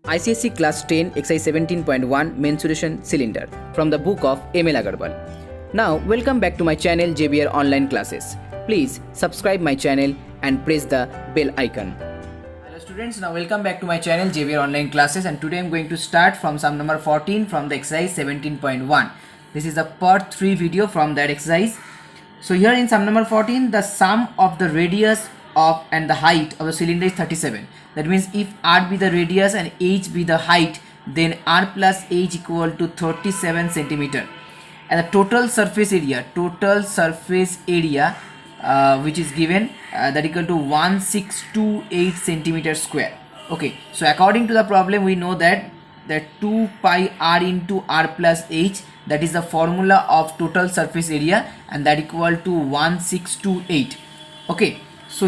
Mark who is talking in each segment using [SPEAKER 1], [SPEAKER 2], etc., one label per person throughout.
[SPEAKER 1] ICSE Class 10 Exercise 17.1 Mensuration Cylinder from the book of M.L. Agarwal. Now welcome back to my channel JBR Online Classes. Please subscribe my channel and press the bell icon. Hello students, now welcome back to my channel JBR Online Classes, and today I am going to start from sum number 14 from the exercise 17.1. This is the part 3 video from that exercise. So here in sum number 14, the sum of the radius of and the height of the cylinder is 37. That means if r be the radius and h be the height, then r plus h equal to 37 centimeter. And the total surface area which is given that equal to 1628 centimeter square. Okay, so according to the problem, we know that 2 pi r into r plus h, that is the formula of total surface area, and that equal to 1628. Okay, so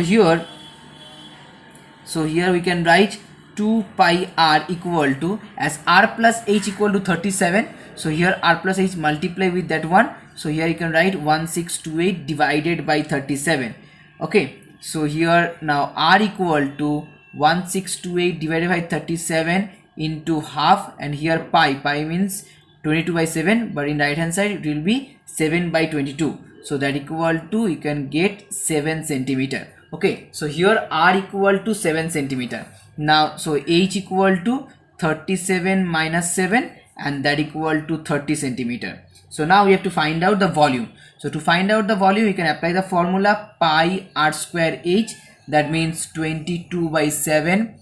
[SPEAKER 1] here we can write 2 pi r equal to, as r plus h equal to 37, so here r plus h multiply with that one, so here you can write 1628 divided by 37. Okay, so here now r equal to 1628 divided by 37 into half, and here pi means 22 by 7, but in right hand side it will be 7 by 22, so that equal to, you can get 7 centimeter. Okay, so here r equal to 7 centimeter. Now so h equal to 37 minus 7, and that equal to 30 centimeter. So now we have to find out the volume. So to find out the volume, you can apply the formula pi r square h, that means 22 by 7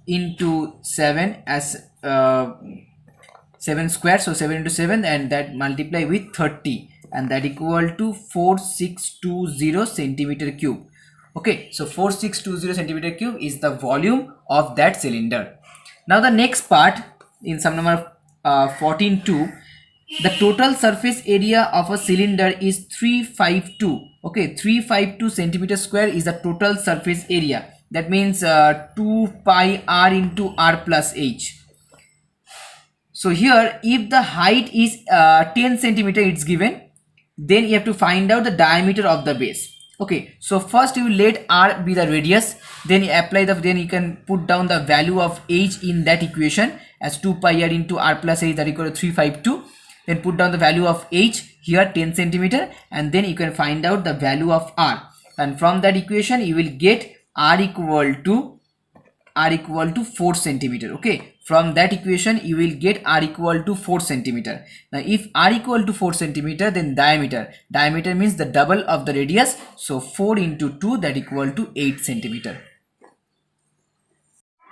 [SPEAKER 1] into 7 as 7 square, so 7 into 7, and that multiply with 30, and that equal to 4620 centimeter cube. Okay, so 4620 centimeter cube is the volume of that cylinder. Now the next part in sum number 14.2, the total surface area of a cylinder is 352. Okay, 352 centimeter square is the total surface area. That means 2 pi r into r plus h. So here if the height is 10 centimeter, it's given, then you have to find out the diameter of the base. Okay, so first you let r be the radius, then you apply then you can put down the value of h in that equation as 2 pi r into r plus h, that equal to 352. Then put down the value of h here 10 centimeter, and then you can find out the value of r, and from that equation you will get r equal to 4 centimeter. Okay, from that equation you will get r equal to 4 centimeter. Now if r equal to 4 centimeter, then diameter means the double of the radius, so 4 into 2, that equal to 8 centimeter.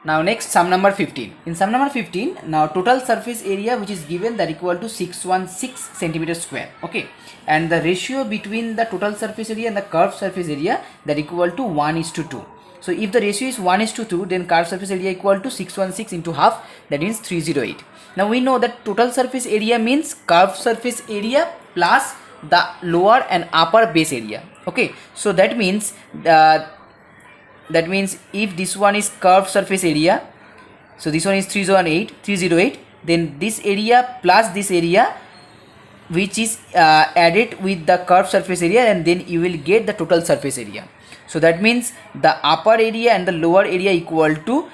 [SPEAKER 1] Now next, sum number 15. In sum number 15, now total surface area which is given, that equal to 616 centimeter square. Okay, and the ratio between the total surface area and the curved surface area, that equal to 1:2. So if the ratio is 1:2, then curved surface area equal to 616 into half, that means 308. Now we know that total surface area means curved surface area plus the lower and upper base area. Okay, so that means if this one is curved surface area, so this one is 308, then this area plus this area which is added with the curved surface area, and then you will get the total surface area. So that means the upper area and the lower area equal to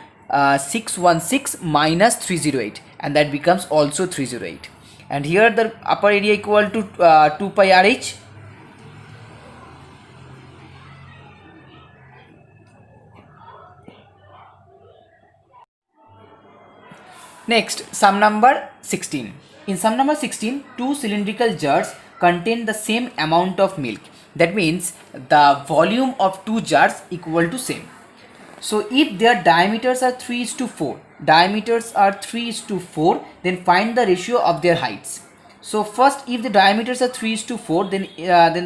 [SPEAKER 1] 616 minus 308, and that becomes also 308. And here the upper area equal to 2 pi rh. Next, sum number 16. In sum number 16, two cylindrical jars contain the same amount of milk. That means the volume of two jars equal to same. So if their diameters are 3:4, then find the ratio of their heights. So first, if the diameters are 3:4, then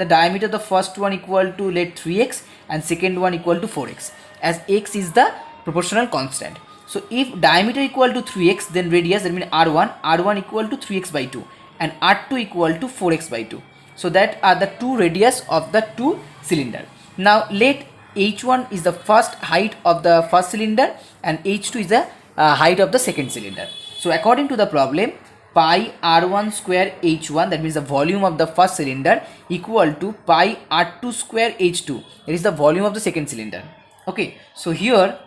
[SPEAKER 1] the diameter of the first one equal to, let 3x, and second one equal to 4x, as x is the proportional constant. So if diameter equal to 3x, then radius, that means r1 equal to 3x by 2, and r2 equal to 4x by 2. So that are the two radius of the two cylinder. Now let h1 is the first height of the first cylinder, and h2 is the height of the second cylinder. So according to the problem, pi r1 square h1, that means the volume of the first cylinder, equal to pi r2 square h2, that is the volume of the second cylinder. Okay, so here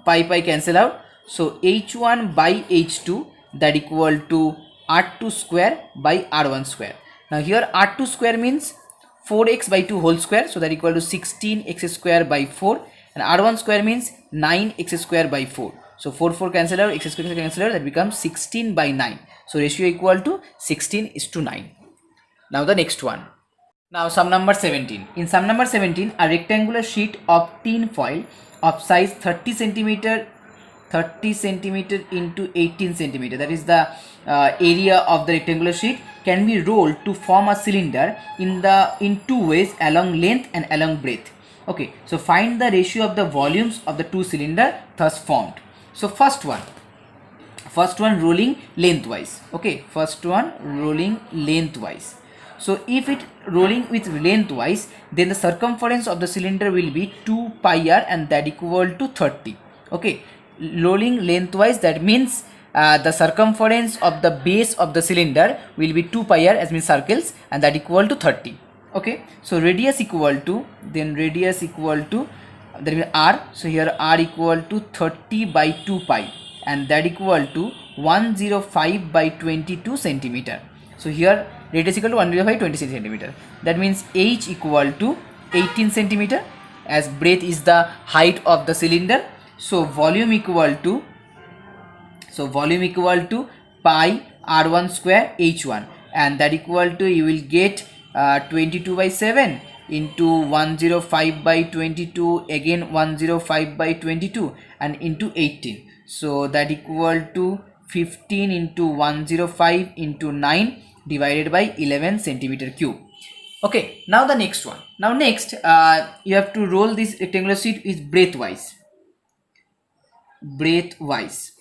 [SPEAKER 1] pi cancel out. So h1 by h2 that equal to r2 square by r1 square. Now here r2 square means 4x by 2 whole square, so that equal to 16x square by 4, and r1 square means 9x square by 4. So 4 cancel out, x square cancel out, that becomes 16 by 9. So ratio equal to 16:9. Now the next one. Now sum number 17. In sum number 17, a rectangular sheet of tin foil of size 30 centimeter into 18 centimeter, that is the area of the rectangular sheet, can be rolled to form a cylinder in two ways, along length and along breadth. Okay, so find the ratio of the volumes of the two cylinder thus formed. So first one rolling lengthwise. Okay, first one rolling lengthwise. So if it rolling with lengthwise, then the circumference of the cylinder will be 2 pi r, and that equal to 30. Okay, rolling lengthwise, that means the circumference of the base of the cylinder will be 2 pi r, as means circles, and that equal to 30. Okay, so radius equal to that means r. So here r equal to 30 by 2 pi, and that equal to 105 by 22 centimeter. So here radius equal to 105 20 centimeter. That means h equal to 18 centimeter, as breadth is the height of the cylinder. So volume equal to pi r1 square h1, and that equal to, you will get 22 by 7 into 105 by 22, again 105 by 22, and into 18. So that equal to 15 into 105 into 9 divided by 11 centimeter cube. Okay, now the next one. Now next, you have to roll this rectangular sheet is breadthwise.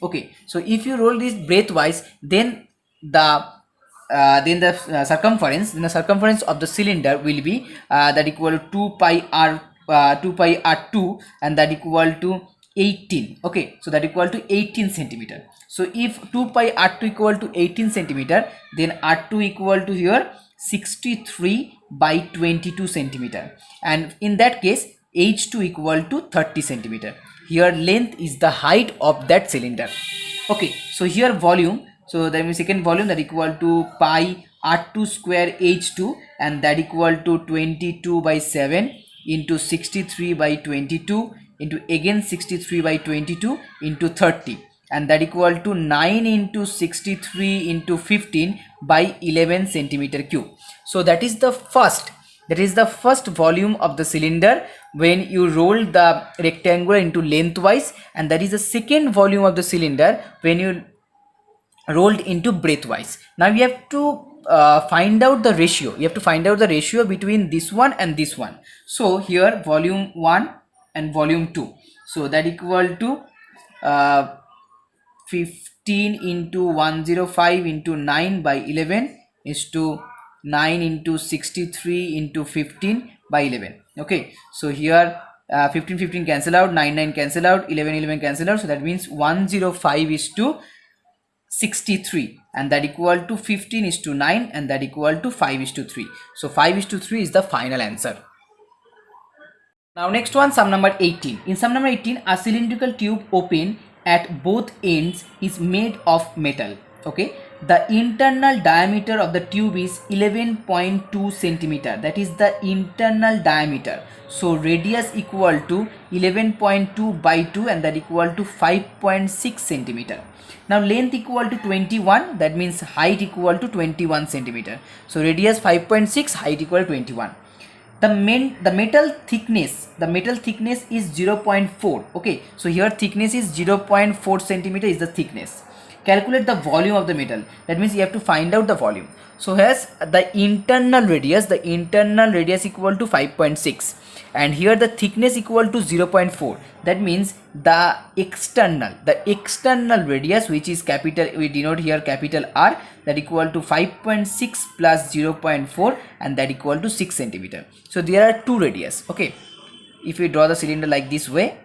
[SPEAKER 1] Okay, so if you roll this breadthwise, then the circumference of the cylinder will be that equal to 2 pi r2, and that equal to 18. Okay, so that equal to 18 centimeter. So if 2 pi r2 equal to 18 centimeter, then r2 equal to here 63 by 22 centimeter, and in that case h2 equal to 30 centimeter. Here length is the height of that cylinder. Okay, so here volume, so that means second volume, that equal to pi r2 square h2, and that equal to 22 by 7 into 63 by 22 into again 63 by 22 into 30, and that equal to 9 into 63 into 15 by 11 centimeter cube. So that is the first volume of the cylinder when you roll the rectangular into lengthwise, and that is the second volume of the cylinder when you rolled into breadthwise. Now you have to find out the ratio. You have to find out the ratio between this one and this one. So here volume 1 and volume 2. So that equal to 15 into 105 into 9 by 11 is to 9 into 63 into 15 by 11. Okay, so here 15 cancel out, 9 cancel out, 11 cancel out. So that means 105 is to 63, and that equal to 15 is to 9, and that equal to 5 is to 3. So 5 is to 3 is the final answer. Now next one, sum number 18. In sum number 18, a cylindrical tube open at both ends is made of metal. Okay, the internal diameter of the tube is 11.2 centimeter. That is the internal diameter. So radius equal to 11.2 by 2, and that equal to 5.6 centimeter. Now length equal to 21, that means height equal to 21 centimeter. So radius 5.6, height equal to 21. The metal thickness is 0.4. Okay, so here thickness is 0.4 centimeter is the thickness. Calculate the volume of the metal. That means you have to find out the volume. So here's the internal radius equal to 5.6, and here the thickness equal to 0.4. That means the external radius, which is capital, we denote here capital R, that equal to 5.6 plus 0.4, and that equal to 6 centimeter. So there are two radius. Okay, if we draw the cylinder like this way,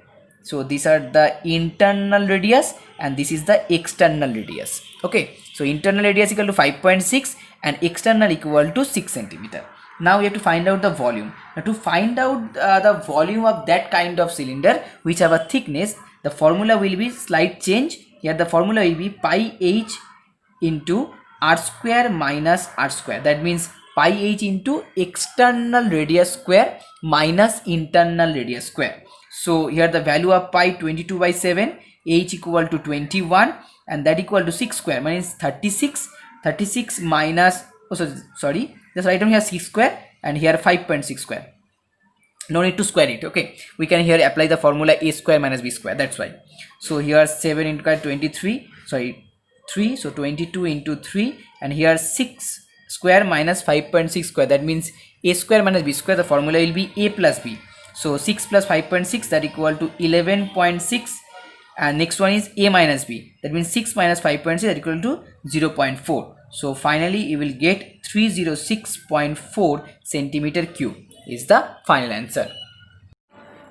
[SPEAKER 1] so these are the internal radius and this is the external radius. Okay, so internal radius equal to 5.6 and external equal to 6 centimeter. Now we have to find out the volume. Now to find out the volume of that kind of cylinder which have a thickness, the formula will be slight change. Here the formula will be pi h into r square minus r square. That means pi h into external radius square minus internal radius square. So here the value of pi 22/7, h equal to 21, and that equal to 6 square means 36. 36 minus, oh sorry, just write down here 6 square and here 5.6 square. No need to square it. Okay, we can here apply the formula a square minus b square. That's why. So here 7 into 23, sorry 3, so 22 into 3, and here 6 square minus 5.6 square. That means a square minus b square. The formula will be a plus b. So 6 plus 5.6, that equal to 11.6, and next one is a minus b. That means 6 minus 5.6, that equal to 0.4. So finally you will get 306.4 centimeter cube is the final answer.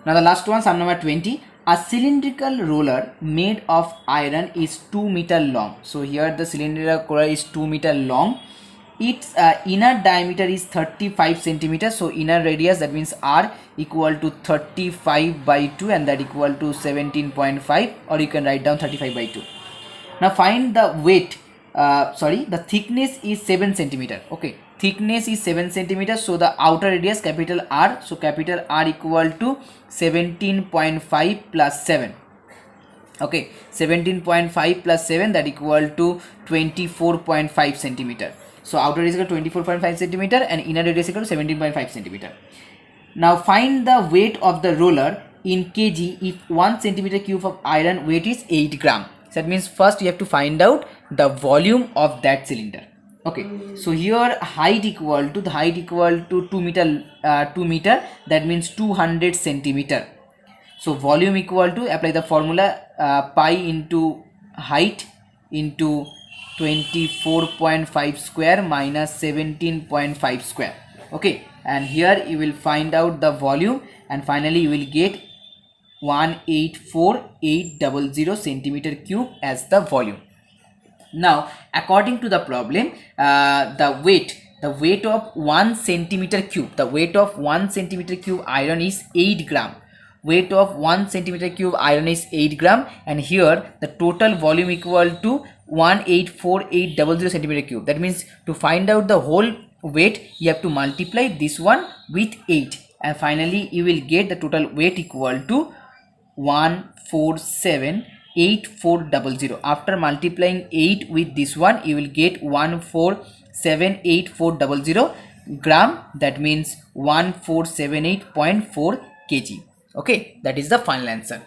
[SPEAKER 1] Now the last one, sum number 20. A cylindrical roller made of iron is 2 meter long. So here the cylindrical roller is 2 meter long. Its inner diameter is 35 centimeters. So inner radius, that means r, equal to 35/2, and that equal to 17.5, or you can write down 35/2. Now find the weight. The thickness is 7 centimeter. Okay, thickness is 7 centimeters. So the outer radius, capital R, so capital R equal to 17.5 plus 7. Okay, 17.5 plus 7, that equal to 24.5 centimeter. So outer radius is 24.5 centimeter and inner radius is 17.5 centimeter. Now find the weight of the roller in kg if 1 centimeter cube of iron weight is 8 gram. So that means first you have to find out the volume of that cylinder. Okay, so here height equal to 2 meter, that means 200 centimeter. So volume equal to, apply the formula, pi into height into 24.5 square minus 17.5 square. Okay, and here you will find out the volume, and finally you will get 184,800 centimeter cube as the volume. Now according to the problem, the weight of 1 centimeter cube, iron is 8 gram. Weight of 1 centimeter cube iron is 8 gram, and here the total volume equal to 184,800 centimeter cube. That means to find out the whole weight, you have to multiply this one with 8, and finally you will get the total weight equal to 147,8400. After multiplying 8 with this one, you will get 147,8400 gram. That means 1478.4 kg. Okay, that is the final answer.